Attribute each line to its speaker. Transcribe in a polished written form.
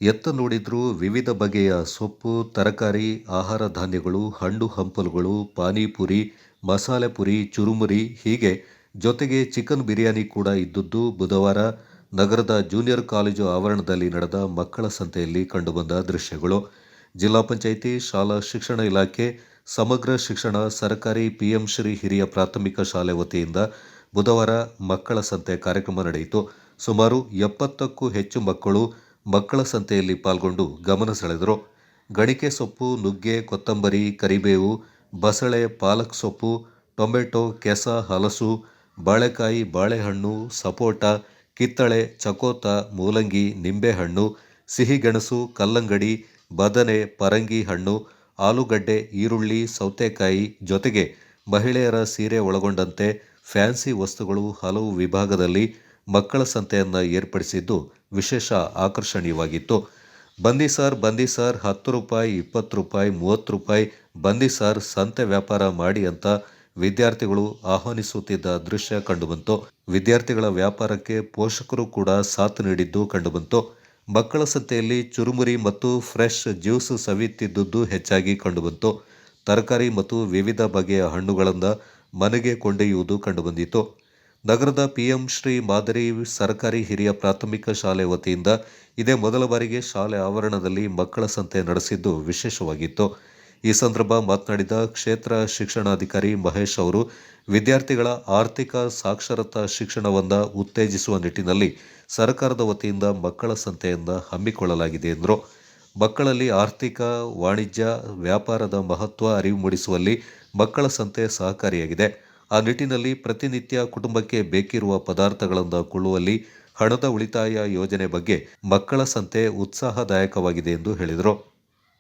Speaker 1: ಎತ್ತ ನೋಡಿದ್ರೂ ವಿವಿಧ ಬಗೆಯ ಸೊಪ್ಪು, ತರಕಾರಿ, ಆಹಾರ ಧಾನ್ಯಗಳು, ಹಣ್ಣು ಹಂಪಲುಗಳು, ಪಾನಿಪುರಿ, ಮಸಾಲೆ ಪುರಿ, ಚುರುಮುರಿ ಹೀಗೆ ಜೊತೆಗೆ ಚಿಕನ್ ಬಿರಿಯಾನಿ ಕೂಡ ಇದ್ದದ್ದು ಬುಧವಾರ ನಗರದ ಜೂನಿಯರ್ ಕಾಲೇಜು ಆವರಣದಲ್ಲಿ ನಡೆದ ಮಕ್ಕಳ ಸಂತೆಯಲ್ಲಿ ಕಂಡುಬಂದ ದೃಶ್ಯಗಳು. ಜಿಲ್ಲಾ ಪಂಚಾಯಿತಿ, ಶಾಲಾ ಶಿಕ್ಷಣ ಇಲಾಖೆ, ಸಮಗ್ರ ಶಿಕ್ಷಣ, ಸರ್ಕಾರಿ ಪಿಎಂ ಶ್ರೀ ಹಿರಿಯ ಪ್ರಾಥಮಿಕ ಶಾಲೆ ವತಿಯಿಂದ ಬುಧವಾರ ಮಕ್ಕಳ ಸಂತೆ ಕಾರ್ಯಕ್ರಮ ನಡೆಯಿತು. ಸುಮಾರು 70ಕ್ಕೂ ಹೆಚ್ಚು ಮಕ್ಕಳು ಮಕ್ಕಳ ಸಂತೆಯಲ್ಲಿ ಪಾಲ್ಗೊಂಡು ಗಮನ ಸೆಳೆದರು. ಗಣಿಕೆ ಸೊಪ್ಪು, ನುಗ್ಗೆ, ಕೊತ್ತಂಬರಿ, ಕರಿಬೇವು, ಬಸಳೆ, ಪಾಲಕ್ ಸೊಪ್ಪು, ಟೊಮೆಟೊ, ಕೆಸ, ಹಲಸು, ಬಾಳೆಕಾಯಿ, ಬಾಳೆಹಣ್ಣು, ಸಪೋಟ, ಕಿತ್ತಳೆ, ಚಕೋತ, ಮೂಲಂಗಿ, ನಿಂಬೆಹಣ್ಣು, ಸಿಹಿಗೆಣಸು, ಕಲ್ಲಂಗಡಿ, ಬದನೆ, ಪರಂಗಿ ಹಣ್ಣು, ಆಲೂಗಡ್ಡೆ, ಈರುಳ್ಳಿ, ಸೌತೆಕಾಯಿ ಜೊತೆಗೆ ಮಹಿಳೆಯರ ಸೀರೆ ಒಳಗೊಂಡಂತೆ ಫ್ಯಾನ್ಸಿ ವಸ್ತುಗಳು ಹಲವು ವಿಭಾಗದಲ್ಲಿ ಮಕ್ಕಳ ಸಂತೆಯನ್ನು ಏರ್ಪಡಿಸಿದ್ದು ವಿಶೇಷ ಆಕರ್ಷಣೀಯವಾಗಿತ್ತು. ಬನ್ನಿ ಸಾರ್ 10 ರೂಪಾಯಿ, 20 ರೂಪಾಯಿ, 30 ರೂಪಾಯಿ ಬನ್ನಿ ಸಾರ್ ಸಂತೆ ವ್ಯಾಪಾರ ಮಾಡಿ ಅಂತ ವಿದ್ಯಾರ್ಥಿಗಳು ಆಹ್ವಾನಿಸುತ್ತಿದ್ದ ದೃಶ್ಯ ಕಂಡುಬಂತು. ವಿದ್ಯಾರ್ಥಿಗಳ ವ್ಯಾಪಾರಕ್ಕೆ ಪೋಷಕರು ಕೂಡ ಸಾಥ್ ನೀಡಿದ್ದು ಕಂಡುಬಂತು. ಮಕ್ಕಳ ಸಂತೆಯಲ್ಲಿ ಚುರುಮುರಿ ಮತ್ತು ಫ್ರೆಶ್ ಜ್ಯೂಸ್ ಸವಿಯುತ್ತಿದ್ದುದು ಹೆಚ್ಚಾಗಿ ಕಂಡುಬಂತು. ತರಕಾರಿ ಮತ್ತು ವಿವಿಧ ಬಗೆಯ ಹಣ್ಣುಗಳನ್ನು ಮನೆಗೆ ಕೊಂಡೊಯ್ಯುವುದು ಕಂಡುಬಂದಿತು. ನಗರದ ಪಿಎಂ ಶ್ರೀ ಮಾದರಿ ಸರ್ಕಾರಿ ಹಿರಿಯ ಪ್ರಾಥಮಿಕ ಶಾಲೆ ವತಿಯಿಂದ ಇದೇ ಮೊದಲ ಬಾರಿಗೆ ಶಾಲೆ ಆವರಣದಲ್ಲಿ ಮಕ್ಕಳ ಸಂತೆ ನಡೆಸಿದ್ದು ವಿಶೇಷವಾಗಿತ್ತು. ಈ ಸಂದರ್ಭ ಮಾತನಾಡಿದ ಕ್ಷೇತ್ರ ಶಿಕ್ಷಣಾಧಿಕಾರಿ ಮಹೇಶ್ ಅವರು, ವಿದ್ಯಾರ್ಥಿಗಳ ಆರ್ಥಿಕ ಸಾಕ್ಷರತಾ ಶಿಕ್ಷಣವನ್ನು ಉತ್ತೇಜಿಸುವ ನಿಟ್ಟಿನಲ್ಲಿ ಸರ್ಕಾರದ ವತಿಯಿಂದ ಮಕ್ಕಳ ಸಂತೆಯನ್ನು ಹಮ್ಮಿಕೊಳ್ಳಲಾಗಿದೆ ಎಂದರು. ಮಕ್ಕಳಲ್ಲಿ ಆರ್ಥಿಕ, ವಾಣಿಜ್ಯ, ವ್ಯಾಪಾರದ ಮಹತ್ವ ಅರಿವು ಮೂಡಿಸುವಲ್ಲಿ ಮಕ್ಕಳ ಸಂತೆ ಸಹಕಾರಿಯಾಗಿದೆ. ಆ ನಿಟ್ಟಿನಲ್ಲಿ ಪ್ರತಿನಿತ್ಯ ಕುಟುಂಬಕ್ಕೆ ಬೇಕಿರುವ ಪದಾರ್ಥಗಳನ್ನು ಕೊಳ್ಳುವಲ್ಲಿ ಹಣದ ಉಳಿತಾಯ ಯೋಜನೆ ಬಗ್ಗೆ ಮಕ್ಕಳ ಸಂತೆ ಉತ್ಸಾಹದಾಯಕವಾಗಿದೆ ಎಂದು ಹೇಳಿದರು.